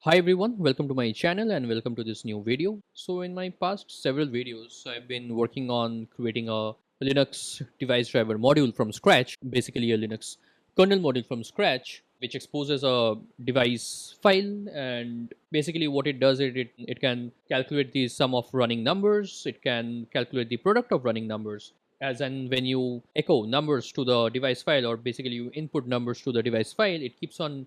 Hi everyone, welcome to my channel and welcome to this new video. So in my past several videos, I've been working on creating a Linux device driver module from scratch, basically a Linux kernel module from scratch, which exposes a device file. And basically what it does is it can calculate the sum of running numbers, it can calculate the product of running numbers. As and when you echo numbers to the device file, or basically you input numbers to the device file, it keeps on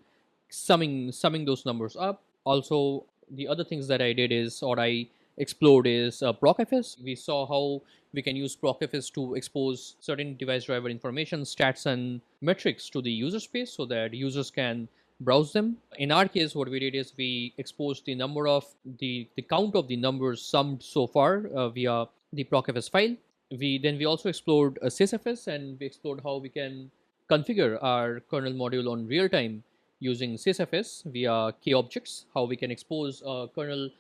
summing those numbers up. Also, the other things that I did is, or I explored, is procfs. We saw how we can use procfs to expose certain device driver information, stats and metrics to the user space so that users can browse them. In our case, what we did is we exposed the number of the count of the numbers summed so far via the procfs file. We also explored sysfs, and we explored how we can configure our kernel module on real time using sysfs via kobjects, how we can expose a kernel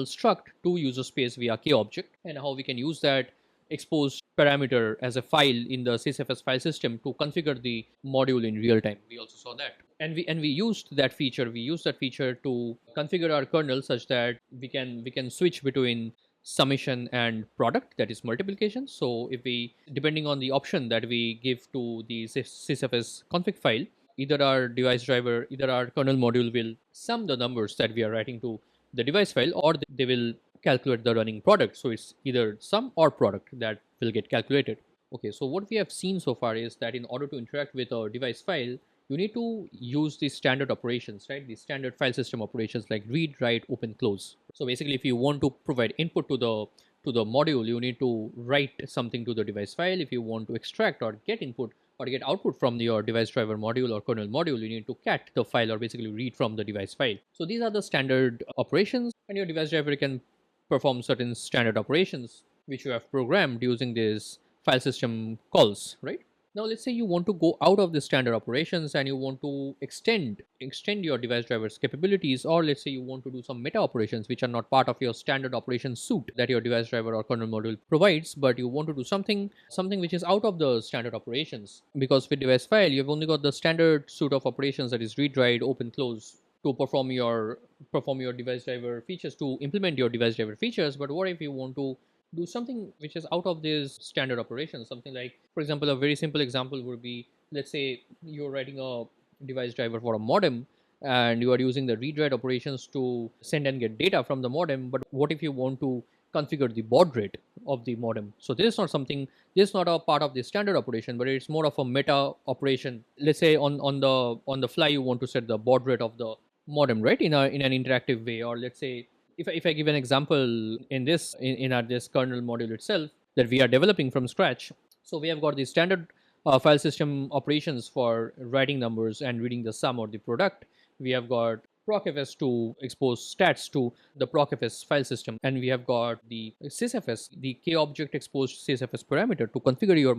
struct to user space via kobject, and how we can use that exposed parameter as a file in the sysfs file system to configure the module in real time. We also saw that, and we used that feature. We used that feature to configure our kernel such that we can switch between summation and product, that is multiplication. So if we, depending on the option that we give to the sysfs config file, either our kernel module will sum the numbers that we are writing to the device file, or they will calculate the running product. So it's either sum or product that will get calculated. Okay, so what we have seen so far is that in order to interact with a device file, you need to use the standard operations, right? The standard file system operations like read, write, open, close. So basically, if you want to provide input to the module, you need to write something to the device file. If you want to extract or get input or get output from your device driver module or kernel module, you need to cat the file or basically read from the device file. So these are the standard operations, and your device driver can perform certain standard operations which you have programmed using these file system calls, right? Now let's say you want to go out of the standard operations and you want to extend your device driver's capabilities, or let's say you want to do some meta operations which are not part of your standard operation suite that your device driver or kernel module provides, but you want to do something which is out of the standard operations. Because with device file you've only got the standard suite of operations, that is read, write, open, close, to perform your device driver features, to implement your device driver features. But what if you want to do something which is out of these standard operations? Something like, for example, a very simple example would be, let's say you're writing a device driver for a modem and you are using the read write operations to send and get data from the modem. But what if you want to configure the baud rate of the modem? So this is not a part of the standard operation, but it's more of a meta operation. Let's say on the fly you want to set the baud rate of the modem, right, in an interactive way. Or let's say, if I give an example in our this kernel module itself that we are developing from scratch. So we have got the standard file system operations for writing numbers and reading the sum or the product. We have got procfs to expose stats to the procfs file system, and we have got the sysfs, the kobject exposed sysfs parameter to configure your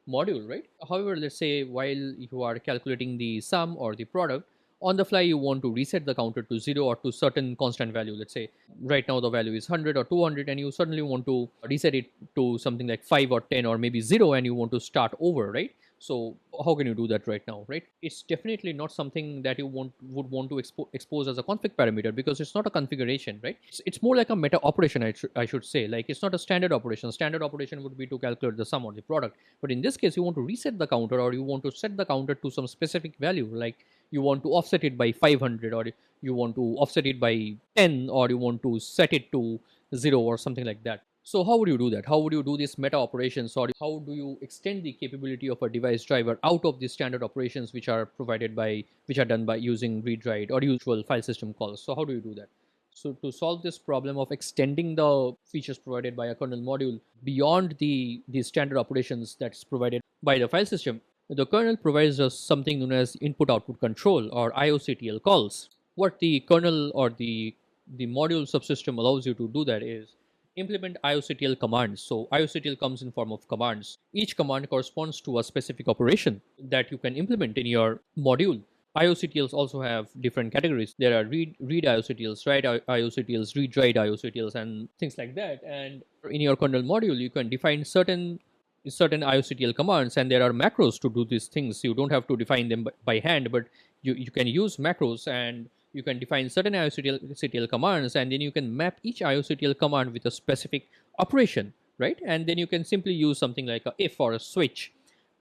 module, right? However, let's say while you are calculating the sum or the product, on the fly you want to reset the counter to 0 or to certain constant value. Let's say right now the value is 100 or 200, and you suddenly want to reset it to something like 5 or 10 or maybe 0, and you want to start over, right? So how can you do that right now, right? It's definitely not something that you would want to expose as a config parameter, because it's not a configuration, right? It's more like a meta operation, I should say. Like, it's not a standard operation. Standard operation would be to calculate the sum or the product, but in this case you want to reset the counter, or you want to set the counter to some specific value. Like, you want to offset it by 500, or you want to offset it by 10, or you want to set it to 0 or something like that. So how would you do that? How would you do this meta operations, or how do you extend the capability of a device driver out of the standard operations which are done by using read write or usual file system calls? So how do you do that? So to solve this problem of extending the features provided by a kernel module beyond the standard operations that's provided by the file system, the kernel provides us something known as input output control, or IOCTL calls. What the kernel or the module subsystem allows you to do that is implement IOCTL commands. So IOCTL comes in form of commands. Each command corresponds to a specific operation that you can implement in your module. IOCTLs also have different categories. There are read IOCTLs, write IOCTLs, read write IOCTLs, and things like that. And in your kernel module, you can define certain IOCTL commands, and there are macros to do these things. You don't have to define them by hand, but you can use macros, and you can define certain IOCTL commands, and then you can map each IOCTL command with a specific operation, right? And then you can simply use something like a if or a switch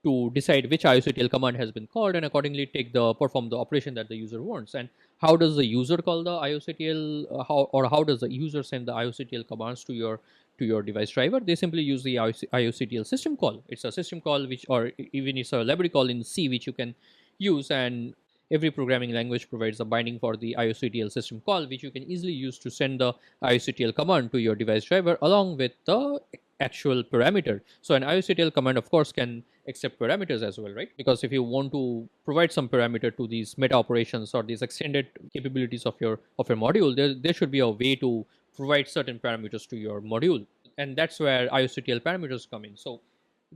to decide which IOCTL command has been called, and accordingly perform the operation that the user wants. And how does the user call the IOCTL? How does the user send the IOCTL commands to your device driver? They simply use the IOCTL system call. It's a system call, which, or even it's a library call in C, which you can use. And every programming language provides a binding for the IOCTL system call, which you can easily use to send the IOCTL command to your device driver along with the actual parameter. So an IOCTL command, of course, can accept parameters as well, right? Because if you want to provide some parameter to these meta operations or these extended capabilities of your module, there should be a way to provide certain parameters to your module, and that's where IOCTL parameters come in. So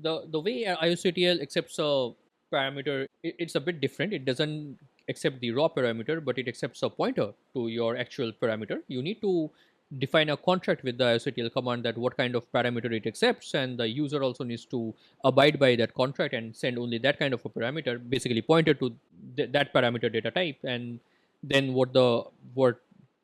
the way IOCTL accepts a parameter, it's a bit different. It doesn't accept the raw parameter, but it accepts a pointer to your actual parameter. You need to define a contract with the IOCTL command that what kind of parameter it accepts, and the user also needs to abide by that contract and send only that kind of a parameter, basically pointer to that parameter data type. And then what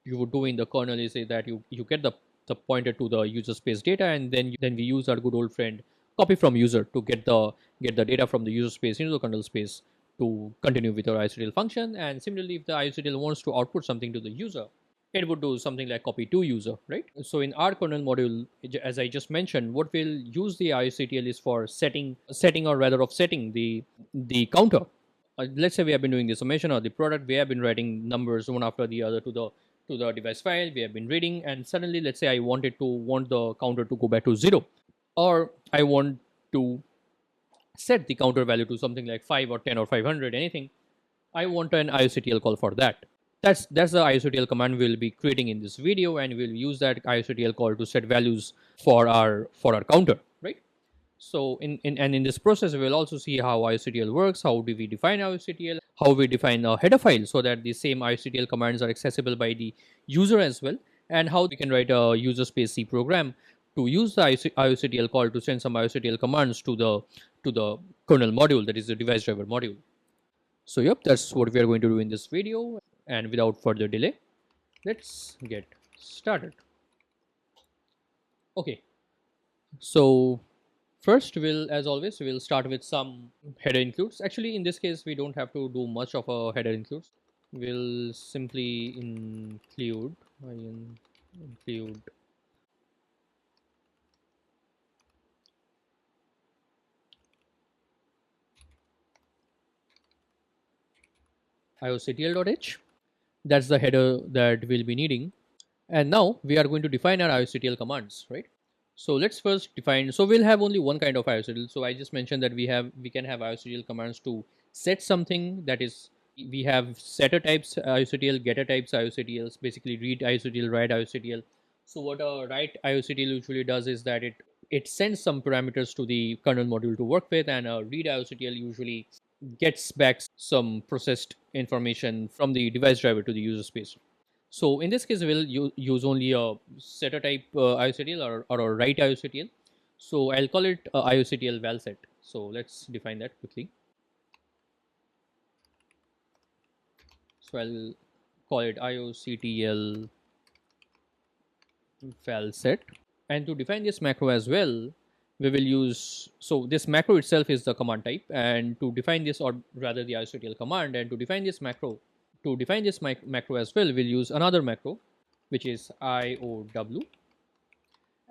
you would do in the kernel is say that you get the pointer to the user space data, and then we use our good old friend copy from user to get the data from the user space into the kernel space to continue with our IOCTL function. And similarly, if the IOCTL wants to output something to the user, it would do something like copy to user, right? So in our kernel module, as I just mentioned, what we'll use the IOCTL is for setting or rather offsetting the counter. Let's say we have been doing the summation of the product. We have been writing numbers one after the other to the device file. We have been reading, and suddenly, let's say I want the counter to go back to 0, or I want to set the counter value to something like 5 or 10 or 500, anything. I want an IOCTL call for that. That's the IOCTL command we'll be creating in this video, and we'll use that IOCTL call to set values for our counter, right? So in this process, we will also see how IOCTL works, how do we define IOCTL, how we define a header file so that the same IOCTL commands are accessible by the user as well, and how we can write a user space C program to use the IOCTL call to send some IOCTL commands to the kernel module, that is the device driver module. So yep, that's what we are going to do in this video. And without further delay, let's get started. Okay, so first, as always, we'll start with some header includes. Actually, in this case, we don't have to do much of a header includes. We'll simply include IOCTL.h. That's the header that we'll be needing. And now we are going to define our IOCTL commands, right? So let's first define. So we'll have only one kind of IOCTL. So I just mentioned that we can have IOCTL commands to set something. That is, we have setter types IOCTL, getter types IOCTLs, basically read IOCTL, write IOCTL. So what a write IOCTL usually does is that it sends some parameters to the kernel module to work with, and a read IOCTL usually gets back some processed information from the device driver to the user space. So in this case, we'll use only a setter type IOCTL or a write IOCTL. So I'll call it IOCTL val set. So let's define that quickly. So I'll call it IOCTL val set. And to define this macro as well, we will use, so this macro itself is the command type, and to define this, or rather the IOCTL command, and to define this macro as well, we'll use another macro, which is IOW,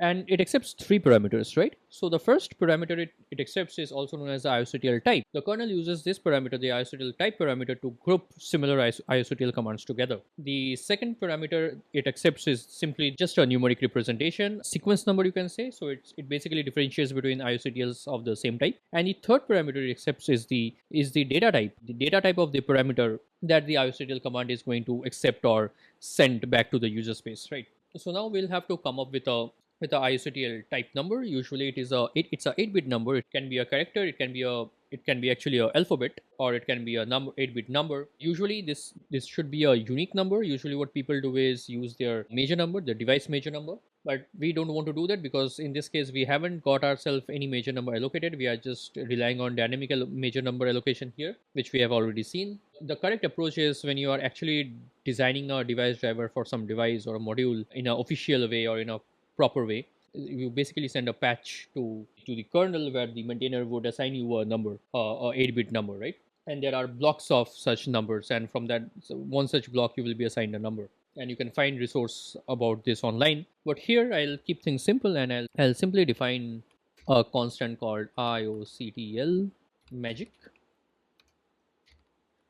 and it accepts three parameters, right? So the first parameter it accepts is also known as the IOCTL type. The kernel uses this parameter, the IOCTL type parameter, to group similar IOCTL commands together. The second parameter it accepts is simply just a numeric representation, sequence number you can say. So it basically differentiates between IOCTLs of the same type. And the third parameter it accepts is the data type of the parameter that the IOCTL command is going to accept or send back to the user space, right? So now we'll have to come up with a IOCTL type number. Usually it's a 8-bit number. It can be a character, it can be a it can be actually a alphabet, or it can be a number, 8-bit number. Usually this should be a unique number. Usually what people do is use their major number, the device major number, but we don't want to do that because in this case we haven't got ourselves any major number allocated. We are just relying on dynamic major number allocation here, which we have already seen. The correct approach is when you are actually designing a device driver for some device or a module in an official way or in a proper way, you basically send a patch to the kernel where the maintainer would assign you a number, a 8-bit number, right? And there are blocks of such numbers, and from that, so one such block you will be assigned a number, and you can find resource about this online. But here I'll keep things simple, and I'll simply define a constant called IOCTL magic,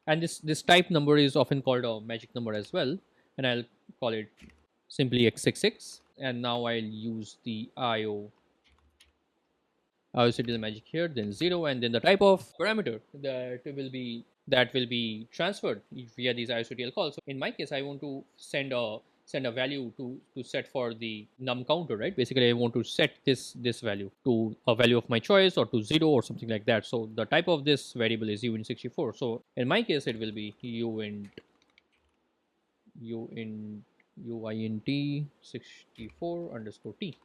and this type number is often called a magic number as well, and I'll call it simply x66. And now I'll use the IOCTL magic here, then 0, and then the type of parameter that will be transferred via these IOCTL calls. So in my case, I want to send a value to set for the num counter, right? Basically, I want to set this value to a value of my choice or to 0 or something like that. So the type of this variable is uint64. So in my case, it will be uint64 underscore t.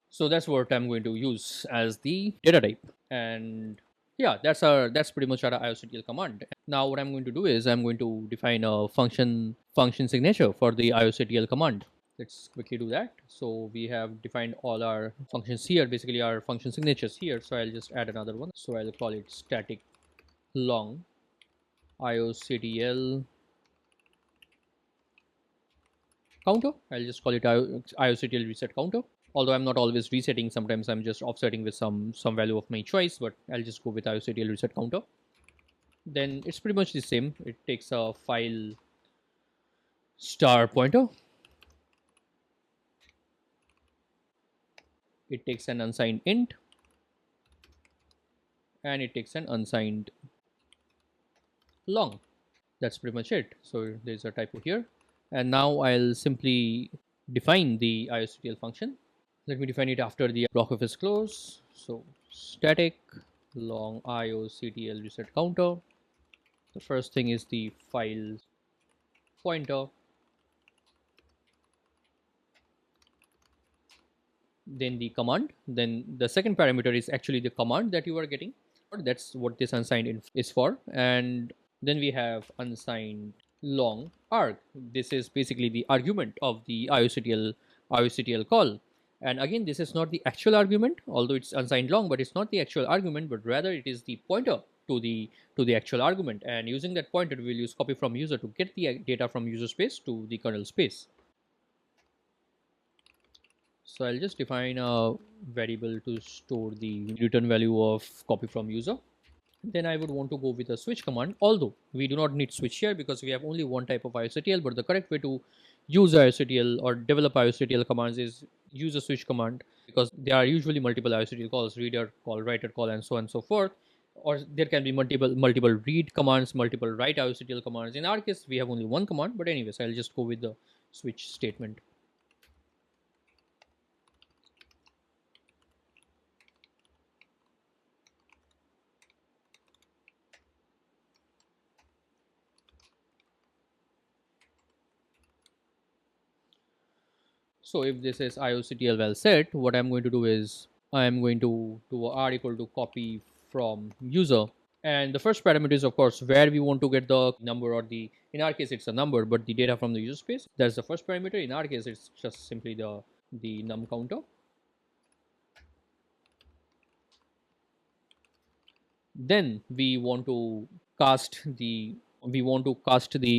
So that's what I'm going to use as the data type. And yeah, that's pretty much our IOCTL command. Now what I'm going to do is I'm going to define a function signature for the IOCTL command. Let's quickly do that. So we have defined all our functions here, basically our function signatures here. So I'll just add another one. So I'll call it static long IOCTL counter. I'll just call it IOCTL reset counter. Although I'm not always resetting, sometimes I'm just offsetting with some value of my choice, but I'll just go with IOCTL reset counter. Then it's pretty much the same. It takes a file star pointer. It takes an unsigned int, and it takes an unsigned long. That's pretty much it. So there's a typo here. And now I'll simply define the IOCTL function. Let me define it after the procfs close. So static long IOCTL reset counter. The first thing is the file pointer. Then the command. Then the second parameter is actually the command that you are getting. That's what this unsigned inf is for. And then we have unsigned long arg. This is basically the argument of the IOCTL call. And again, this is not the actual argument, although it's unsigned long, but it's not the actual argument, but rather it is the pointer to the actual argument. And using that pointer, we'll use copy from user to get the data from user space to the kernel space. So I'll just define a variable to store the return value of copy from user. Then I would want to go with a switch command, although we do not need switch here because we have only one type of IOCTL, but the correct way to use IOCTL or develop IOCTL commands is use a switch command, because there are usually multiple IOCTL calls, reader call, writer call, and so on and so forth. Or there can be multiple read commands, multiple write IOCTL commands. In our case, we have only one command, but anyways, I'll just go with the switch statement. So if this is IOCTL well set, what I'm going to do is I am going to do a r equal to copy from user. And the first parameter is, of course, where we want to get the number, or in our case, it's a number, but the data from the user space. That's the first parameter. In our case, it's just simply the num counter. Then we want to cast the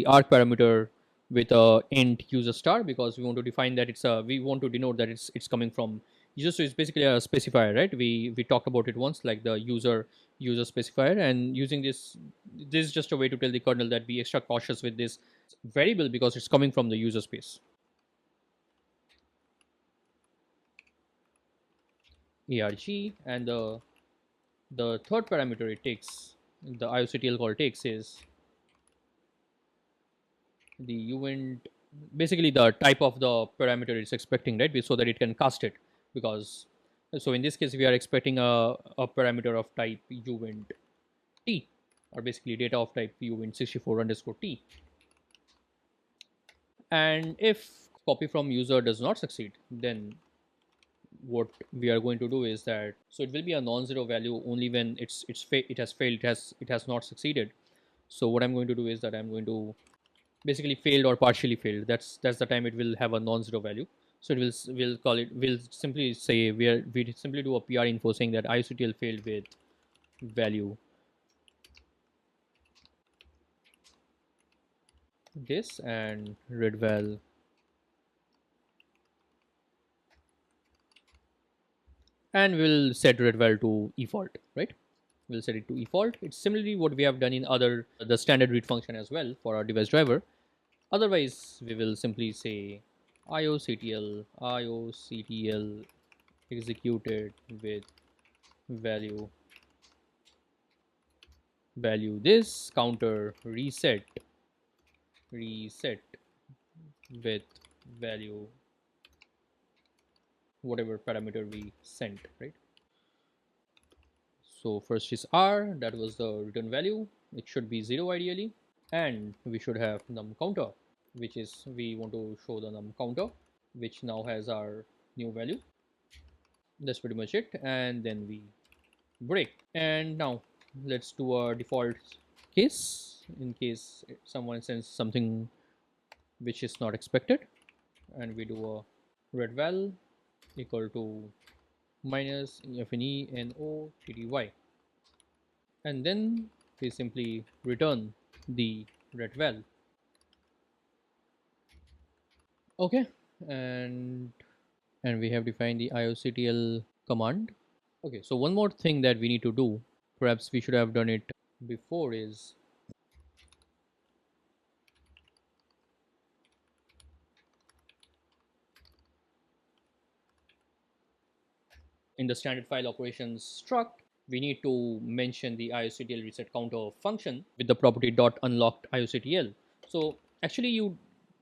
arg parameter with a int user star, because we want to define that we want to denote that it's coming from user. So it's basically a specifier, right? We talked about it once, like the user specifier, and using this is just a way to tell the kernel that be extra cautious with this variable because it's coming from the user space. Arg, and the third parameter it takes, the IOCTL call takes, is the uint, basically the type of the parameter it's expecting, right? So that it can cast it, because so in this case we are expecting a parameter of type uint. t, or basically data of type uint64 underscore t. And if copy from user does not succeed, then what we are going to do is that, so it will be a non-zero value only when it has failed, it has not succeeded. So what I'm going to do is that I'm going to basically failed or partially failed, that's the time it will have a non-zero value. So it will call it, we'll simply say we simply do a PR info saying that IOCTL failed with value this, and readval, and we'll set readval to default, right? We'll set it to default. It's similarly what we have done in other the standard read function as well for our device driver. Otherwise we will simply say IOCTL executed with value this, counter reset with value whatever parameter we sent, right? So first is r, that was the return value, it should be 0 ideally, and we should have num counter, which is we want to show the num counter, which now has our new value. That's pretty much it, and then we break. And now let's do a default case in case someone sends something which is not expected, and we do a readval equal to minus fne and then we simply return the readval. Okay, and we have defined the IOCTL command. Okay, so one more thing that we need to do, perhaps we should have done it before, is in the standard file operations struct, we need to mention the IOCTL reset counter function with the property dot unlocked IOCTL. So actually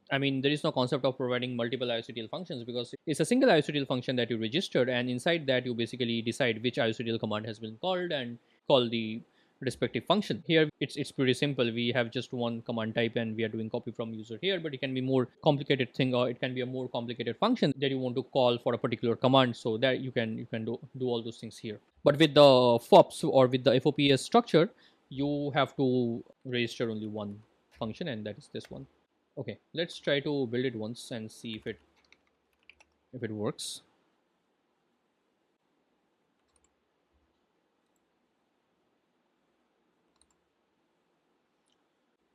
there is no concept of providing multiple IOCTL functions because it's a single IOCTL function that you registered, and inside that you basically decide which IOCTL command has been called and call the respective function. Here it's pretty simple. We have just one command type and we are doing copy from user here, but it can be more complicated thing, or it can be a more complicated function that you want to call for a particular command, so that you can do all those things here. But with the FOPS or with the FOPS structure, you have to register only one function, and that is this one. Okay, let's try to build it once and see if it works.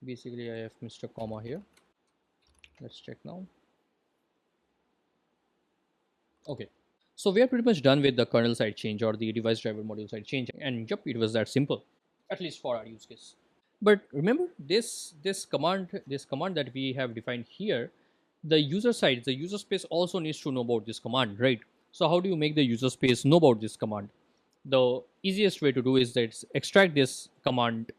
Basically I have Mr. Comma here. Let's check now. Okay, so we are pretty much done with the kernel side change or the device driver module side change, and yep, it was that simple, at least for our use case. But remember this command that we have defined here, the user side, the user space also needs to know about this command, right? So how do you make the user space know about this command? The easiest way to do is that extract this command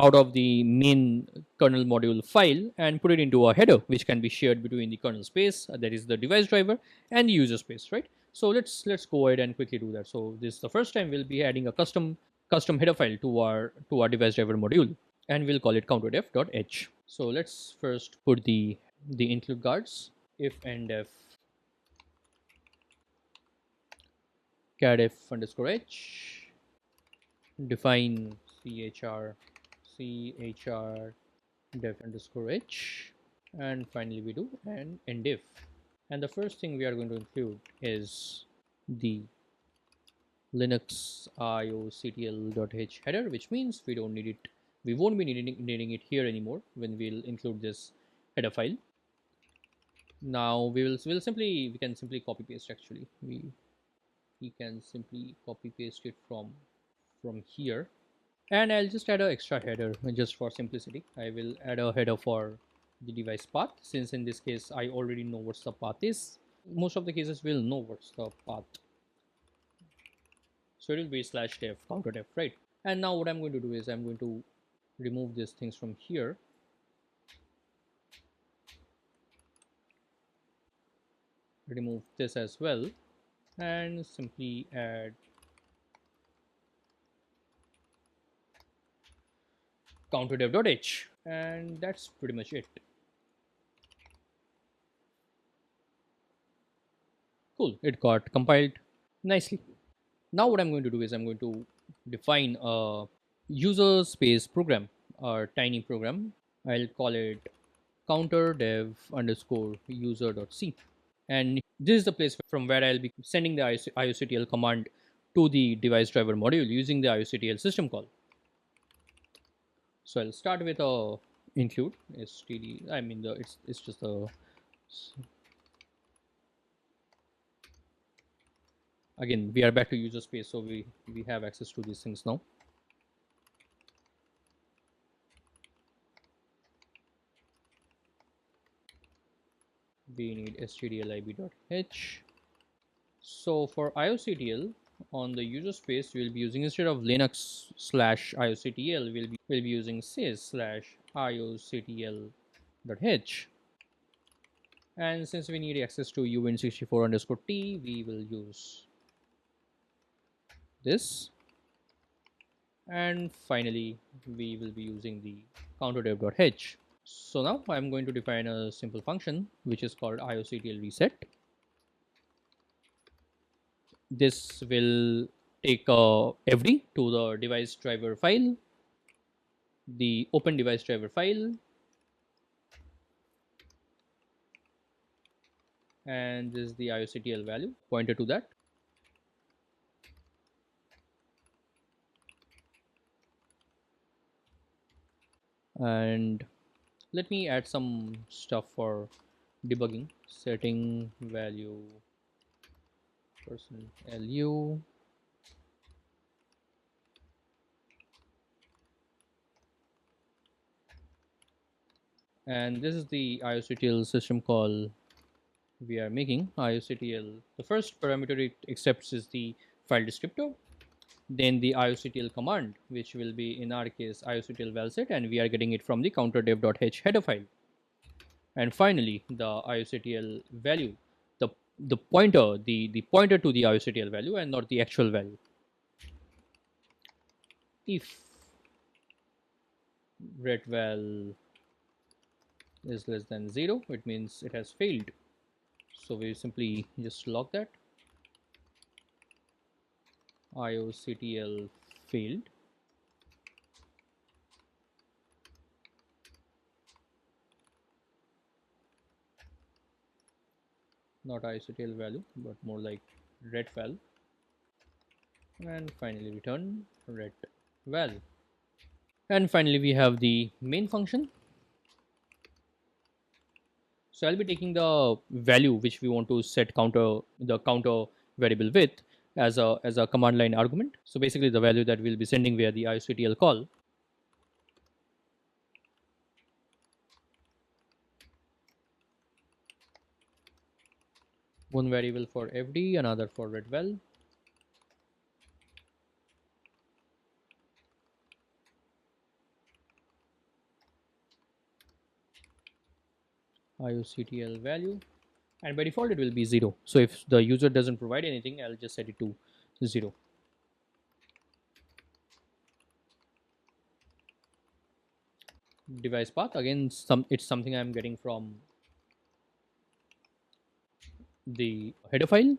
out of the main kernel module file and put it into a header which can be shared between the kernel space, that is the device driver, and the user space, right? So let's go ahead and quickly do that. So this is the first time we'll be adding a custom header file to our device driver module, and we'll call it counterdef.h. So let's first put the include guards, if and if cadef underscore h, define chr def underscore h, and finally we do an endif. And the first thing we are going to include is the linux ioctl.h header, which means we don't need it, we won't be needing it here anymore when we'll include this header file. Now we can simply copy paste, actually we can simply copy paste it from here, and I'll just add an extra header just for simplicity. I will add a header for the device path, since in this case I already know what the path is. Most of the cases will know what's the path, so it will be /def counter def, right? And now what I'm going to do is I'm going to remove these things from here, remove this as well, and simply add counterdev.h, and that's pretty much it. Cool, it got compiled nicely. Now what I'm going to do is I'm going to define a user space program, a tiny program. I'll call it counterdev underscore user.c. And this is the place from where I'll be sending the IOCTL command to the device driver module using the IOCTL system call. So I'll start with a include std. I mean it's just a, again we are back to user space, so we have access to these things now. We need stdlib.h. So for IOCTL on the user space, we'll be using, instead of Linux slash IOCTL, we'll be using sys slash IOCTL.h. And since we need access to uwin64 underscore t, we will use this. And finally, we will be using the counterdev.h. So now I'm going to define a simple function which is called IOCTL reset. This will take a FD to the device driver file, the open device driver file, and this is the IOCTL value pointer to that. And let me add some stuff for debugging. Setting value person lu, and this is the IOCTL system call we are making. IOCTL, the first parameter it accepts is the file descriptor, then the IOCTL command, which will be in our case IOCTL valset, and we are getting it from the counterdev.h header file. And finally the IOCTL value, the pointer, the pointer to the IOCTL value and not the actual value. If redval is less than 0, it means it has failed. So we simply just log that IOCTL failed. Not IOCTL value, but more like redval. And finally return redval. And finally we have the main function. So I'll be taking the value which we want to set the counter variable with as a command line argument. So basically the value that we'll be sending via the IOCTL call. One variable for FD, another for redval. IOCTL value, and by default it will be 0. So if the user doesn't provide anything, I'll just set it to 0. Device path, again it's something I'm getting from the header file.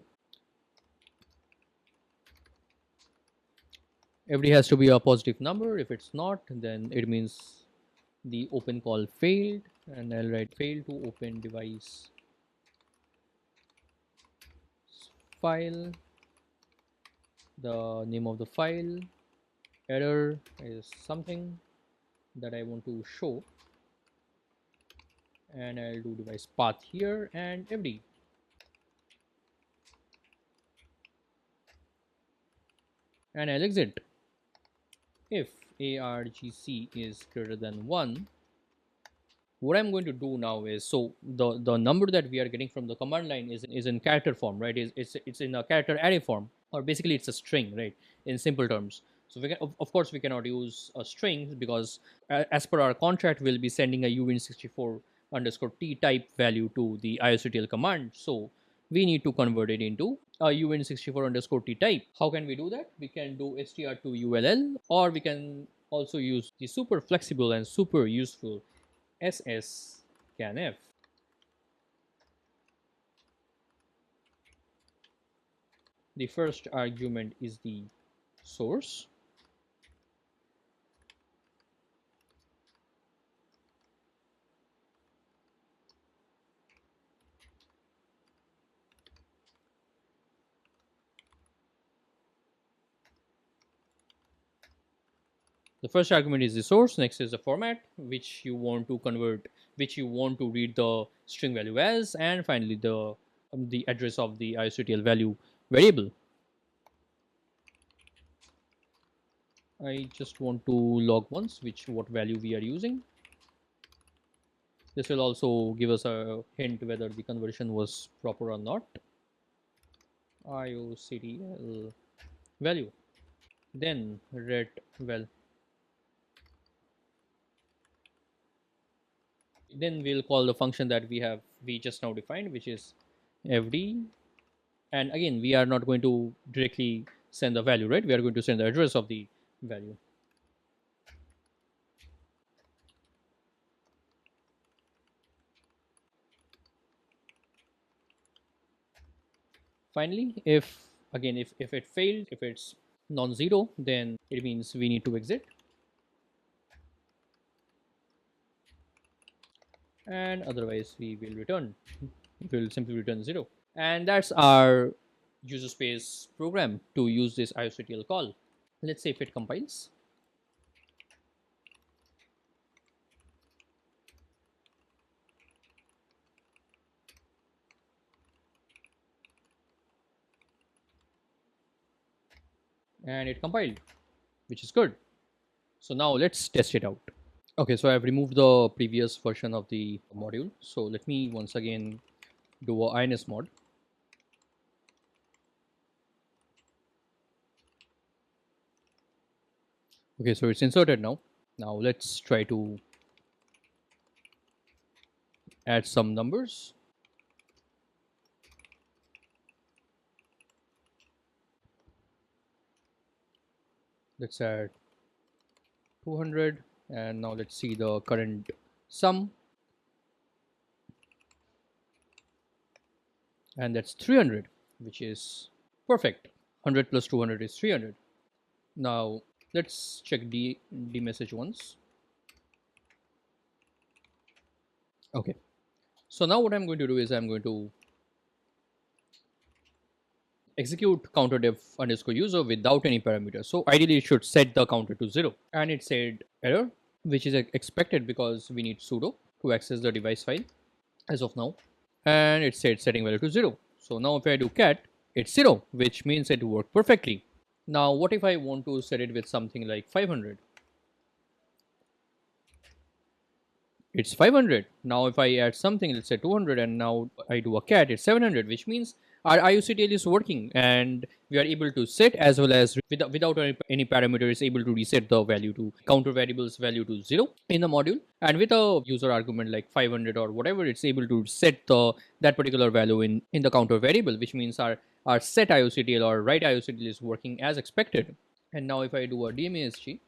FD has to be a positive number. If it's not, then it means the open call failed, and I'll write fail to open device file. The name of the file, error is something that I want to show, and I'll do device path here and FD. And I'll exit. If argc is greater than 1, what I'm going to do now is, so the number that we are getting from the command line is in character form, right? It's in a character array form, or basically it's a string, right, in simple terms. So we can, of course we cannot use a string because as per our contract we'll be sending a uwin64 underscore t type value to the IOCTL command. So we need to convert it into a uwin64 underscore t type. How can we do that? We can do str to ull, or we can also use the super flexible and super useful syscanf. The first argument is the source. The first argument is the source. Next is the format, which you want to convert, which you want to read the string value as, and finally the address of the IOCTL value variable. I just want to log once what value we are using. This will also give us a hint whether the conversion was proper or not. IOCTL value. Then ret well. Then we'll call the function that we just now defined, which is fd. And again, we are not going to directly send the value, right? We are going to send the address of the value. Finally, if it failed, if it's non-zero, then it means we need to exit, and otherwise we will simply return 0. And that's our user space program to use this IOCTL call. Let's say if it compiles. And it compiled, which is good. So now let's test it out. Okay, so I've removed the previous version of the module. So let me once again do a ins mod. Okay, so it's inserted now. Now let's try to add some numbers. Let's add 200, and now let's see the current sum, and that's 300, which is perfect. 100 plus 200 is 300. Now let's check the message once. Okay, so now what I'm going to do is I'm going to execute counterdef underscore user without any parameter. So ideally it should set the counter to 0, and it said error, which is expected because we need sudo to access the device file as of now, and it said setting value to 0. So now if I do cat, it's 0, which means it worked perfectly. Now what if I want to set it with something like 500? It's 500. Now if I add something, let's say 200, and now I do a cat, it's 700, which means our IOCTL is working, and we are able to set as well as without any parameter is able to reset the value to counter variables value to 0 in the module, and with a user argument like 500 or whatever, it's able to set that particular value in the counter variable, which means our set IOCTL or write IOCTL is working as expected. And now if I do a DMASG,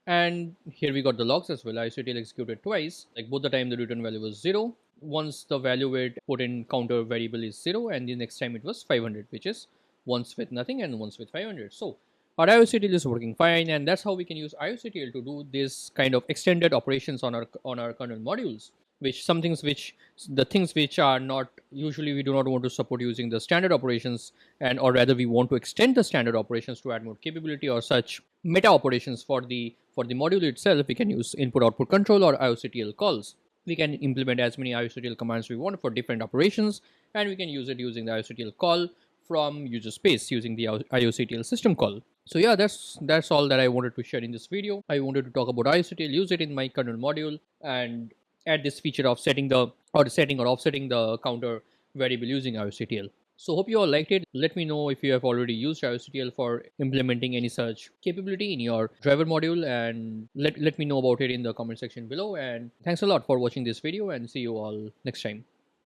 and here we got the logs as well. IOCTL executed twice, like both the time the return value was 0. Once the value it put in counter variable is 0, and the next time it was 500, which is once with nothing and once with 500. So our IOCTL is working fine, and that's how we can use IOCTL to do this kind of extended operations on our kernel modules. The things which are not usually we do not want to support using the standard operations, and or rather we want to extend the standard operations to add more capability or such meta operations for the module itself. We can use input output control or IOCTL calls. We can implement as many IOCTL commands we want for different operations, and we can use it using the IOCTL call from user space using the IOCTL system call. So yeah, that's all that I wanted to share in this video. I wanted to talk about IOCTL, use it in my kernel module, and add this feature of setting or offsetting the counter variable using IOCTL. So hope you all liked it. Let me know if you have already used IOCTL for implementing any such capability in your driver module, and let me know about it in the comment section below. And thanks a lot for watching this video, and see you all next time.